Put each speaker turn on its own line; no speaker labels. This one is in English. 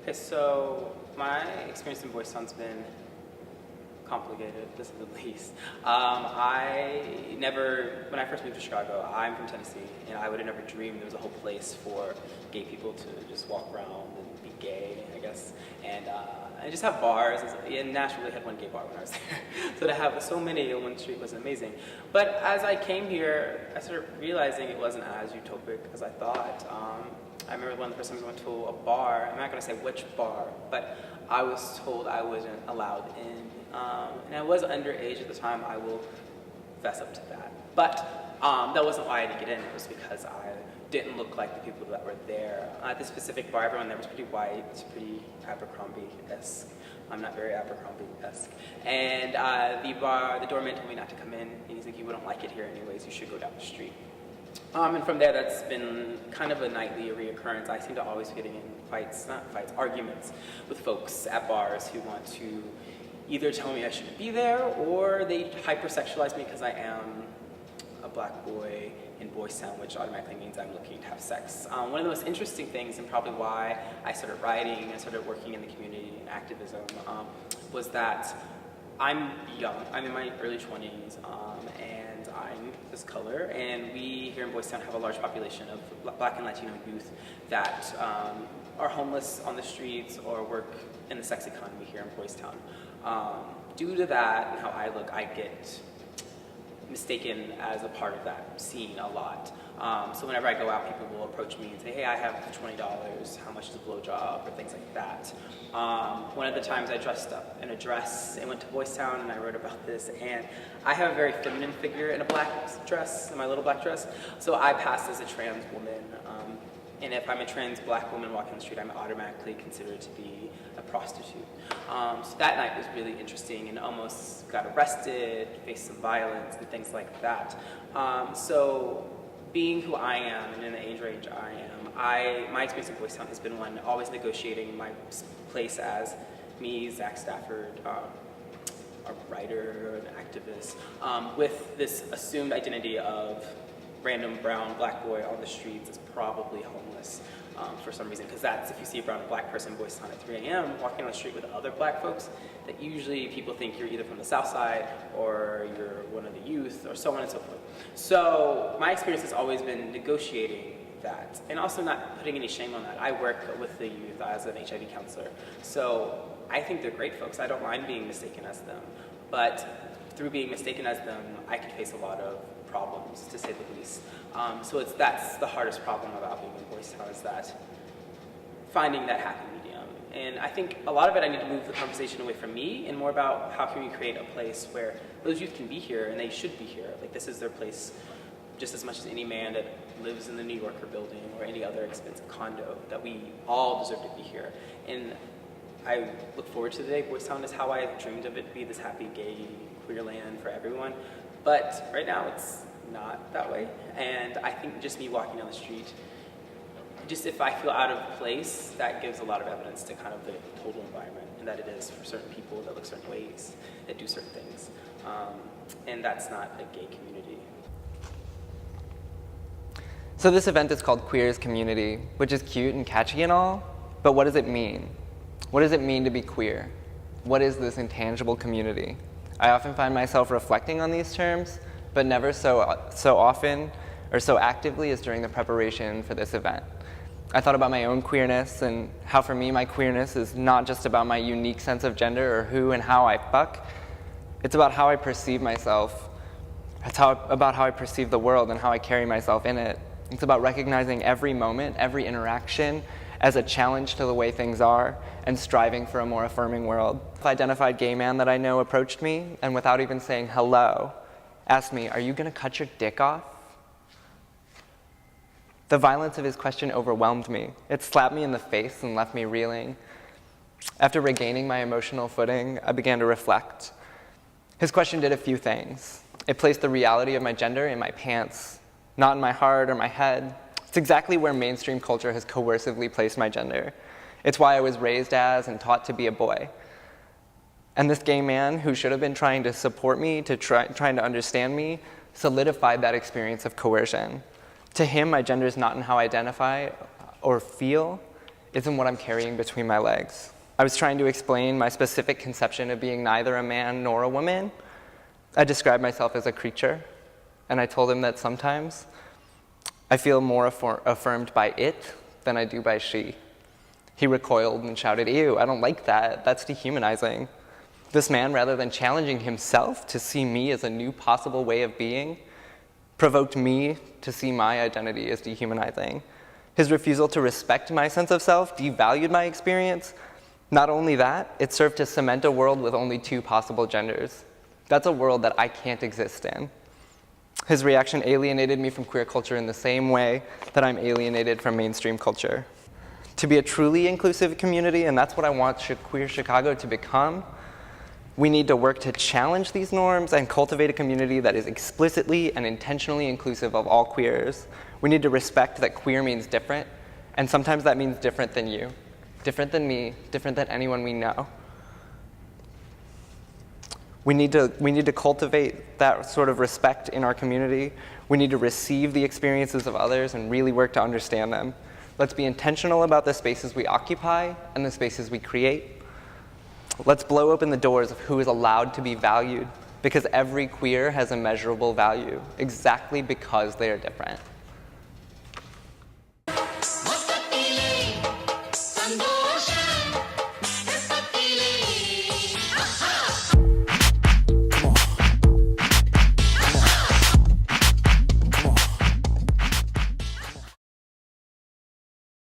Okay, so my experience in Boys Town's been complicated, to say the least. When I first moved to Chicago, I'm from Tennessee, and I would have never dreamed there was a whole place for gay people to just walk around and be gay, I guess, and just have bars. And Nashville really had one gay bar when I was there, so to have so many on one street was amazing. But as I came here, I started realizing it wasn't as utopic as I thought. I remember one of the first times I went to a bar, I'm not going to say which bar, but I was told I wasn't allowed in. And I was underage at the time, I will fess up to that. But that wasn't why I didn't get in, it was because I didn't look like the people that were there. At this specific bar, everyone there was pretty white, pretty Abercrombie-esque. I'm not very Abercrombie-esque. And the doorman told me not to come in, and he's like, you wouldn't like it here anyways, you should go down the street. And from there, that's been kind of a nightly reoccurrence. I seem to always be getting in arguments with folks at bars who want to either tell me I shouldn't be there, or they hypersexualize me because I am a black boy in Boys Town, which automatically means I'm looking to have sex. One of the most interesting things, and probably why I started writing and started working in the community and activism, was that I'm young. I'm in my early 20s, and I'm this color, and we here in Boys Town have a large population of Black and Latino youth that are homeless on the streets or work in the sex economy here in Boys Town. Due to that and how I look, I get mistaken as a part of that scene a lot. So whenever I go out, people will approach me and say, hey, I have $20, how much is a blowjob, or things like that. One of the times I dressed up in a dress and went to Boys Town, and I wrote about this, and I have a very feminine figure in a black dress, in my little black dress, so I passed as a trans woman. And if I'm a trans black woman walking the street, I'm automatically considered to be a prostitute. So that night was really interesting, and almost got arrested, faced some violence and things like that. So being who I am and in the age range I am, my experience in Boys Town has been one always negotiating my place as me, Zach Stafford, a writer, an activist, with this assumed identity of random brown black boy on the streets is probably homeless for some reason, because that's, if you see a brown and black person in Boys Town at 3 a.m. walking on the street with other black folks, that usually people think you're either from the South Side or you're one of the youth, or so on and so forth. So my experience has always been negotiating that, and also not putting any shame on that. I work with the youth as an HIV counselor, so I think they're great folks. I don't mind being mistaken as them, but through being mistaken as them, I could face a lot of problems, to say the least. So that's the hardest problem about being in Boys Town, is that finding that happy medium. And I think a lot of it, I need to move the conversation away from me and more about how can we create a place where those youth can be here, and they should be here. Like, this is their place just as much as any man that lives in the New Yorker building or any other expensive condo, that we all deserve to be here. And I look forward to the day Boys Town is how I dreamed of it, be this happy, gay, queer land for everyone. But right now it's not that way. And I think just me walking down the street, just if I feel out of place, that gives a lot of evidence to kind of the total environment, and that it is for certain people that look certain ways, that do certain things. And that's not a gay community.
So this event is called Queer as Community, which is cute and catchy and all, but what does it mean? What does it mean to be queer? What is this intangible community? I often find myself reflecting on these terms, but never so often or so actively as during the preparation for this event. I thought about my own queerness and how for me my queerness is not just about my unique sense of gender or who and how I fuck. It's about how I perceive myself. It's about how I perceive the world and how I carry myself in it. It's about recognizing every moment, every interaction as a challenge to the way things are and striving for a more affirming world. An identified gay man that I know approached me and without even saying hello, asked me, "Are you gonna cut your dick off?" The violence of his question overwhelmed me. It slapped me in the face and left me reeling. After regaining my emotional footing, I began to reflect. His question did a few things. It placed the reality of my gender in my pants, not in my heart or my head. It's exactly where mainstream culture has coercively placed my gender. It's why I was raised as and taught to be a boy. And this gay man, who should have been trying to support me, trying to understand me, solidified that experience of coercion. To him, my gender is not in how I identify or feel. isn't what I'm carrying between my legs. I was trying to explain my specific conception of being neither a man nor a woman. I described myself as a creature, and I told him that sometimes I feel more affirmed by it than I do by she. He recoiled and shouted, "Ew, I don't like that. That's dehumanizing." This man, rather than challenging himself to see me as a new possible way of being, provoked me to see my identity as dehumanizing. His refusal to respect my sense of self devalued my experience. Not only that, it served to cement a world with only two possible genders. That's a world that I can't exist in. His reaction alienated me from queer culture in the same way that I'm alienated from mainstream culture. To be a truly inclusive community, and that's what I want Queer Chicago to become, we need to work to challenge these norms and cultivate a community that is explicitly and intentionally inclusive of all queers. We need to respect that queer means different, and sometimes that means different than you, different than me, different than anyone we know. We need to cultivate that sort of respect in our community. We need to receive the experiences of others and really work to understand them. Let's be intentional about the spaces we occupy and the spaces we create. Let's blow open the doors of who is allowed to be valued, because every queer has immeasurable value, exactly because they are different.